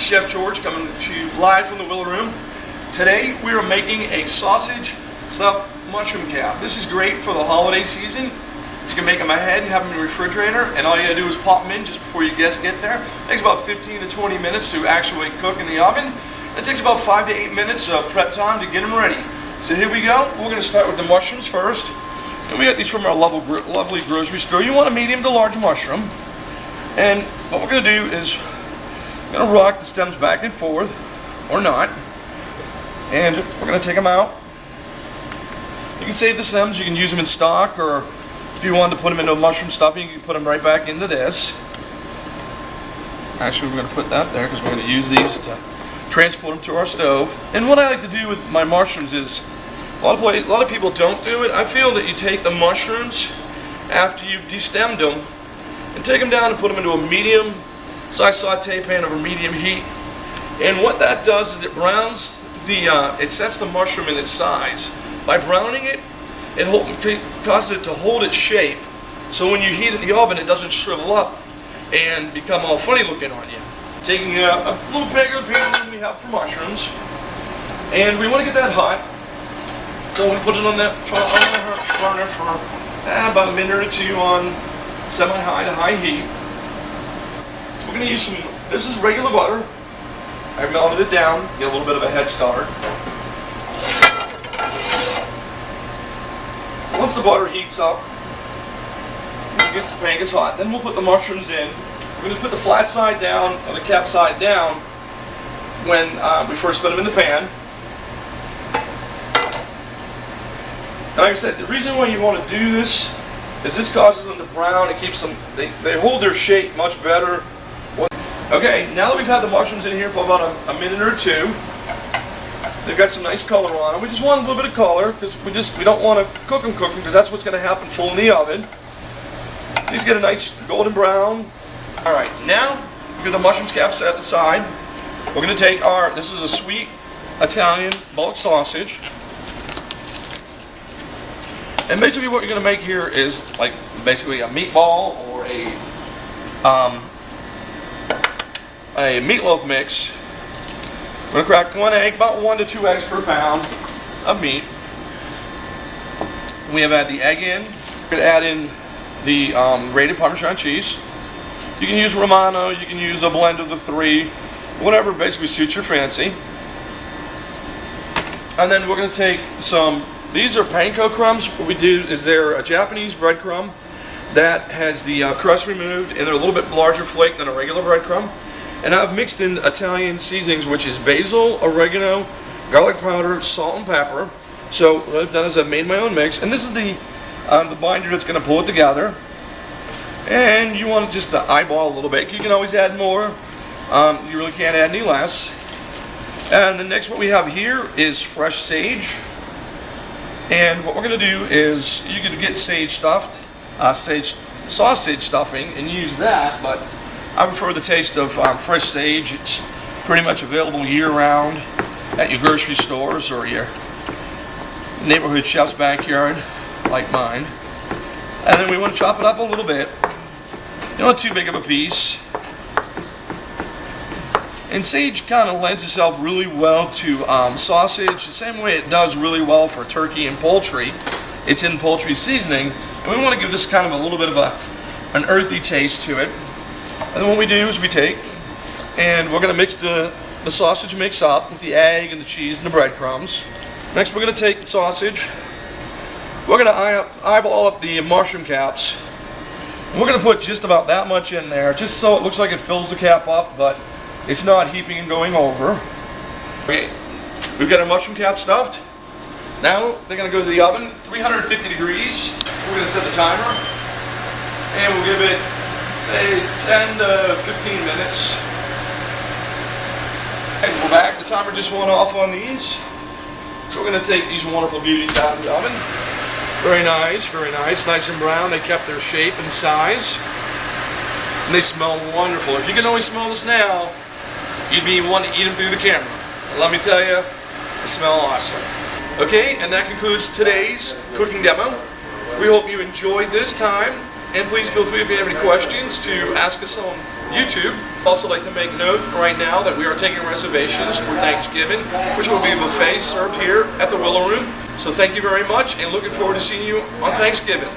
is Chef George coming to you live from the Willow Room. Today we are making a sausage stuffed mushroom cap. This is great for the holiday season. You can make them ahead and have them in the refrigerator, and all you gotta do is pop them in just before you guests get there. It takes about 15 to 20 minutes to actually cook in the oven. It takes about 5 to 8 minutes of prep time to get them ready. So here we go. We're gonna start with the mushrooms first. And we got these from our lovely grocery store. You want a medium to large mushroom. And what we're gonna do is we're gonna rock the stems back and forth, or not. And we're gonna take them out. You can save the stems, you can use them in stock, or if you wanted to put them into a mushroom stuffing, you can put them right back into this. Actually, we're gonna put that there because we're gonna use these to transport them to our stove. And what I like to do with my mushrooms is, a lot of people don't do it. I feel that you take the mushrooms after you've destemmed them and take them down and put them into a medium size saute pan over medium heat. And what that does is it browns it sets the mushroom in its size. By browning it, it causes it to hold its shape. So when you heat it in the oven, it doesn't shrivel up and become all funny looking on you. Taking a little bigger pan than we have for mushrooms, and we want to get that hot. So we put it on the burner for about a minute or two on semi-high to high heat. So we're going to use some, this is regular butter. I melted it down, get a little bit of a head start. Once the butter heats up, the pan gets hot, then we'll put the mushrooms in. We're going to put the flat side down, or the cap side down, when we first put them in the pan. And like I said, the reason why you want to do this is this causes them to brown. It keeps them, they hold their shape much better. Okay, now that we've had the mushrooms in here for about a minute or two, they've got some nice color on them. We just want a little bit of color because we don't want to cook them because that's what's going to happen full in the oven. These get a nice golden brown. All right, now we get the mushrooms cap set aside. We're going to take this is a sweet Italian bulk sausage. And basically what you're going to make here is like basically a meatball or a meatloaf mix. We're going to crack one egg, about 1 to 2 eggs per pound of meat. We have added the egg in. We're going to add in the grated Parmesan cheese. You can use Romano, you can use a blend of the three, whatever basically suits your fancy. And then we're going to take some, these are panko crumbs. What we do is they're a Japanese breadcrumb that has the crust removed, and they're a little bit larger flake than a regular breadcrumb. And I've mixed in Italian seasonings, which is basil, oregano, garlic powder, salt, and pepper. So what I've done is I've made my own mix, and this is the binder that's going to pull it together. And you want just to eyeball a little bit. You can always add more. You really can't add any less. And the next what we have here is fresh sage. And what we're going to do is you can get sage stuffed, sage sausage stuffing, and use that. But I prefer the taste of fresh sage. It's pretty much available year-round at your grocery stores or your neighborhood chef's backyard, like mine. And then we want to chop it up a little bit. Not too big of a piece. And sage kind of lends itself really well to sausage, the same way it does really well for turkey and poultry. It's in poultry seasoning, and we want to give this kind of a little bit of an earthy taste to it. And then what we do is we take, and we're going to mix the sausage mix up with the egg and the cheese and the breadcrumbs. Next we're going to take the sausage. We're going to eyeball up the mushroom caps. We're going to put just about that much in there, just so it looks like it fills the cap up, but it's not heaping and going over. Okay, we've got our mushroom cap stuffed. Now they're going to go to the oven, 350 degrees. We're going to set the timer, and we'll give it, say, 10 to 15 minutes. And we're back. The timer just went off on these. So we're going to take these wonderful beauties out of the oven. Very nice, nice and brown. They kept their shape and size. And they smell wonderful. If you can only smell this now, you'd be wanting to eat them through the camera. And let me tell you, they smell awesome. Okay, and that concludes today's cooking demo. We hope you enjoyed this time. And please feel free if you have any questions to ask us on YouTube. I'd also like to make note right now that we are taking reservations for Thanksgiving, which will be a buffet served here at the Willow Room. So thank you very much, and looking forward to seeing you on Thanksgiving.